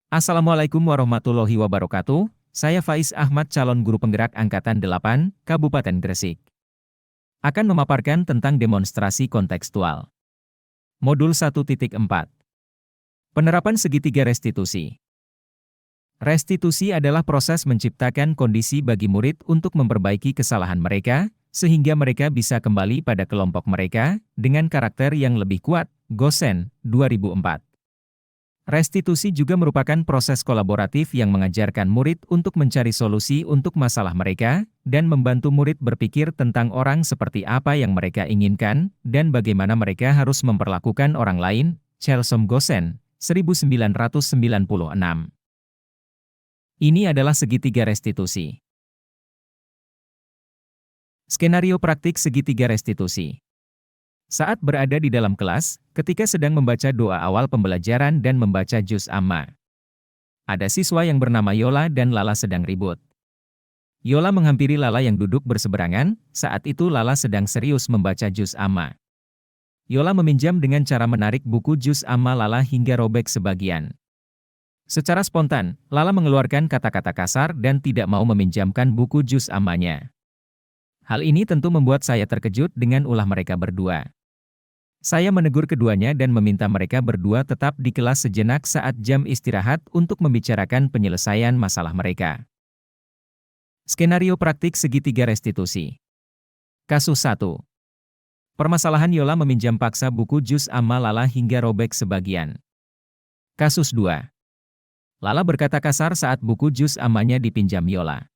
Assalamualaikum warahmatullahi wabarakatuh. Saya Faiz Ahmad, calon guru penggerak Angkatan 8, Kabupaten Gresik. Akan memaparkan tentang demonstrasi kontekstual. Modul 1.4. Penerapan segitiga restitusi. Restitusi adalah proses menciptakan kondisi bagi murid untuk memperbaiki kesalahan mereka, sehingga mereka bisa kembali pada kelompok mereka, dengan karakter yang lebih kuat. Gosen, 2004. Restitusi juga merupakan proses kolaboratif yang mengajarkan murid untuk mencari solusi untuk masalah mereka, dan membantu murid berpikir tentang orang seperti apa yang mereka inginkan, dan bagaimana mereka harus memperlakukan orang lain. Chelsom Gosen, 1996. Ini adalah segitiga restitusi. Skenario praktik segitiga restitusi. Saat berada di dalam kelas, ketika sedang membaca doa awal pembelajaran dan membaca juz amma. Ada siswa yang bernama Yola dan Lala sedang ribut. Yola menghampiri Lala yang duduk berseberangan, saat itu Lala sedang serius membaca juz amma. Yola meminjam dengan cara menarik buku juz amma Lala hingga robek sebagian. Secara spontan, Lala mengeluarkan kata-kata kasar dan tidak mau meminjamkan buku juz ammanya. Hal ini tentu membuat saya terkejut dengan ulah mereka berdua. Saya menegur keduanya dan meminta mereka berdua tetap di kelas sejenak saat jam istirahat untuk membicarakan penyelesaian masalah mereka. Skenario praktik segitiga restitusi. Kasus 1. Permasalahan Yola meminjam paksa buku juz amma Lala hingga robek sebagian. Kasus 2. Lala berkata kasar saat buku juz ammanya dipinjam Yola.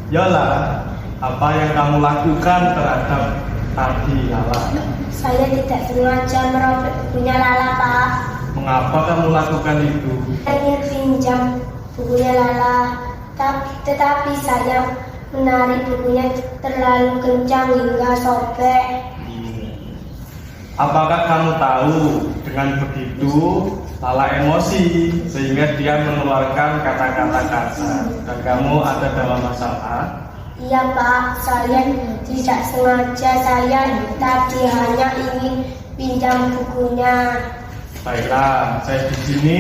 Yola, apa yang kamu lakukan terhadap tadi Lala? Saya tidak sengaja merobek bukunya Lala, Pak. Mengapa kamu lakukan itu? Saya ingin pinjam bukunya Lala, tetapi saya menarik bukunya terlalu kencang hingga sobek. Apakah kamu tahu dengan begitu Lala emosi sehingga dia mengeluarkan kata-kata kasar dan kamu ada dalam masalah? Iya, Pak, saya tidak sengaja, saya tadi hanya ingin pinjam bukunya. Baiklah, saya di sini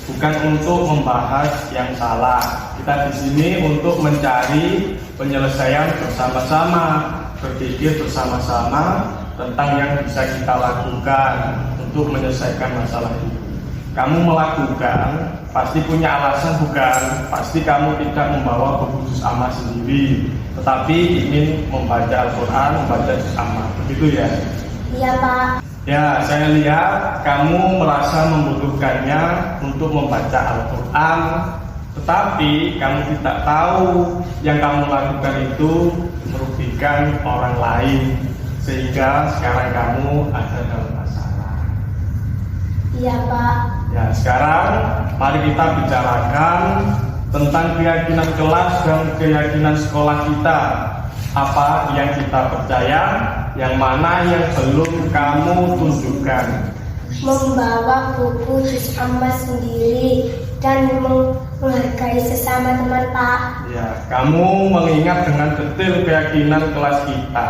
bukan untuk membahas yang salah. Kita di sini untuk mencari penyelesaian bersama-sama, berpikir bersama-sama tentang yang bisa kita lakukan untuk menyelesaikan masalah itu. Kamu melakukan, pasti punya alasan bukan? Pasti kamu tidak membawa buku juz amma sendiri, tetapi ingin membaca Al-Quran, membaca juz amma, begitu ya? Iya, Pak. Ya, saya lihat kamu merasa membutuhkannya untuk membaca Al-Quran, tetapi kamu tidak tahu yang kamu lakukan itu merugikan orang lain, sehingga sekarang kamu ada dalam masalah. Iya, Pak. Ya, sekarang mari kita bicarakan tentang keyakinan kelas dan keyakinan sekolah kita. Apa yang kita percaya, yang mana yang belum kamu tunjukkan. Membawa buku juz amma sendiri dan menghargai sesama teman, Pak. Ya, kamu mengingat dengan detail keyakinan kelas kita.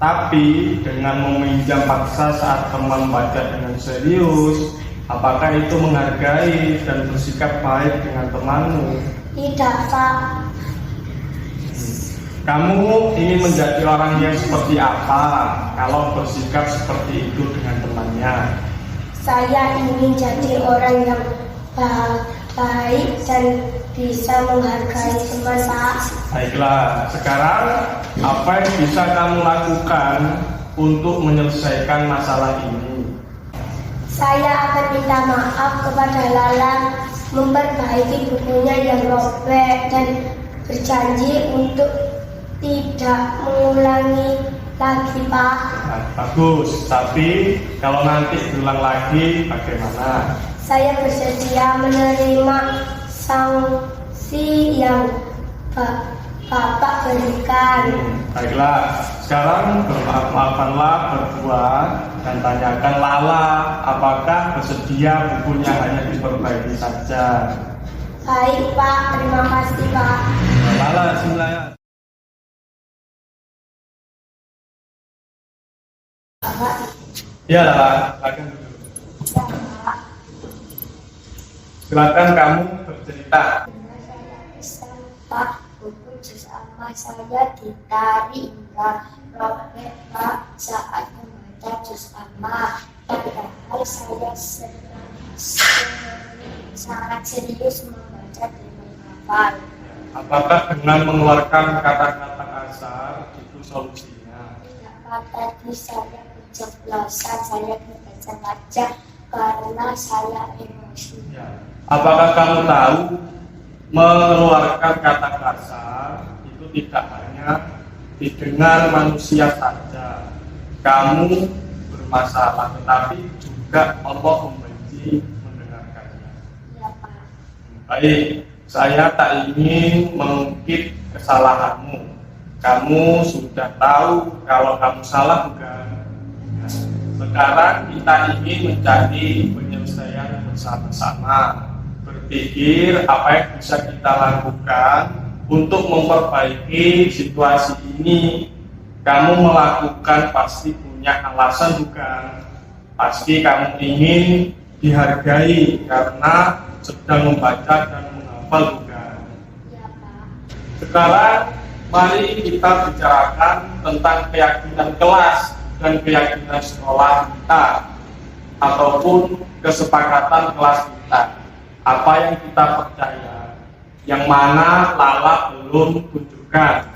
Tapi dengan meminjam paksa saat teman baca dengan serius, apakah itu menghargai dan bersikap baik dengan temanmu? Tidak, Pak. Kamu ingin menjadi orang yang seperti apa kalau bersikap seperti itu dengan temannya? Saya ingin jadi orang yang baik dan bisa menghargai teman, Pak. Baiklah, sekarang apa yang bisa kamu lakukan untuk menyelesaikan masalah ini? Saya akan minta maaf kepada Lala, memperbaiki bukunya yang robek dan berjanji untuk tidak mengulangi lagi, Pak. Nah, bagus, tapi kalau nanti berulang lagi bagaimana? Saya bersedia menerima sanksi yang Bapak berikan. Baiklah, sekarang bermaaf-maafanlah berdua dan tanyakan Lala apakah bersedia bukunya hanya diperbaiki saja. Baik, Pak. Terima kasih, Pak. Lala, bismillah. Pak. Ya, silakan dulu. Ya, Pak. Silakan kamu bercerita. Karena saya kesal, Pak, buku juz amma saya ditarik hingga robek, Pak, saat membaca juz amma. Padahal saya sangat serius membaca dan menghafal. Apakah dengan mengeluarkan kata-kata kasar itu solusinya? Tidak, Pak, tadi saya keceplosan, saya tidak sengaja karena saya emosi. Ya. Apakah kamu tahu mengeluarkan kata kasar itu tidak hanya didengar manusia saja, kamu bermasalah, tetapi juga Allah membenci mendengarkannya. Ya, Pak. Baik, saya tak ingin mengungkit kesalahanmu. Kamu sudah tahu kalau kamu salah, bukan? Nah, sekarang kita ingin mencari penyelesaian bersama-sama. Berpikir apa yang bisa kita lakukan untuk memperbaiki situasi ini. Kamu melakukan pasti punya alasan, bukan? Pasti kamu ingin dihargai karena sedang membaca dan menghafal, bukan? Ya, Pak. Sekarang mari kita bicarakan tentang keyakinan kelas dan keyakinan sekolah kita ataupun kesepakatan kelas kita. Apa yang kita percaya, yang mana Lala belum tunjukkan.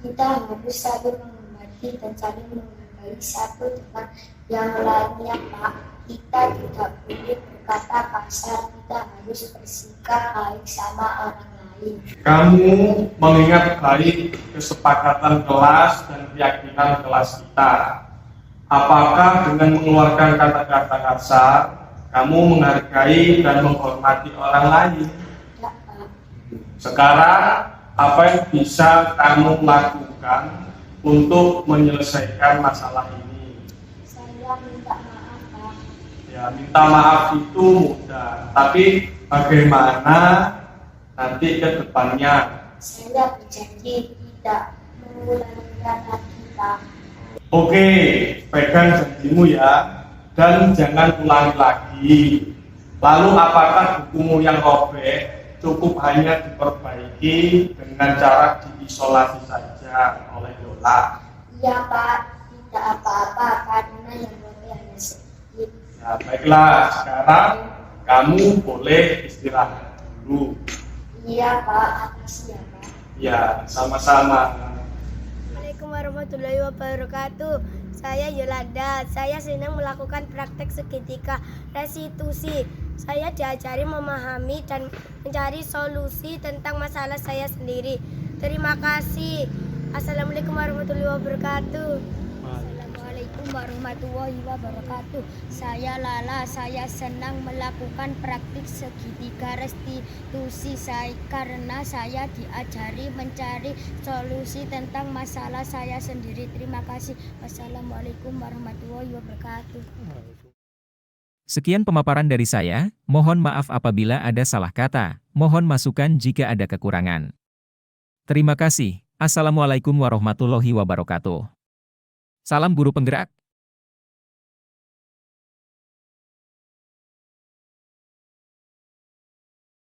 Kita harus saling menghormati dan saling menghargai satu dengan yang lainnya, Pak. Kita tidak boleh berkata kasar, kita harus bersikap baik sama orang lain. Kamu mengingat baik kesepakatan kelas dan keyakinan kelas kita. Apakah dengan mengeluarkan kata-kata kasar, kamu menghargai dan menghormati orang lain? Ya, Pak. Sekarang, apa yang bisa kamu lakukan untuk menyelesaikan masalah ini? Saya minta maaf, Pak. Ya, minta maaf itu mudah, tapi bagaimana nanti ke depannya? Saya berjanji tidak mengulanginya lagi, Pak. Oke, pegang janjimu ya, dan jangan ulangi lagi. Lalu apakah bukumu yang robek cukup hanya diperbaiki dengan cara diisolasi saja oleh Yola? Iya, Pak. Tidak apa-apa karena yang lebih hanya sedikit. Ya, baiklah, sekarang kamu boleh istirahat dulu. Iya, Pak. Makasih ya, Pak. Ya, sama-sama. Assalamualaikum warahmatullahi wabarakatuh. Saya Yolanda. Saya senang melakukan praktek segitiga restitusi. Saya diajari memahami dan mencari solusi tentang masalah saya sendiri. Terima kasih. Assalamualaikum warahmatullahi wabarakatuh. Assalamualaikum warahmatullahi wabarakatuh. Saya Lala. Saya senang melakukan praktik segitiga restitusi karena saya diajari mencari solusi tentang masalah saya sendiri. Terima kasih. Wassalamualaikum warahmatullahi wabarakatuh. Sekian pemaparan dari saya, mohon maaf apabila ada salah kata, mohon masukan jika ada kekurangan. Terima kasih. Assalamualaikum warahmatullahi wabarakatuh. Salam guru penggerak.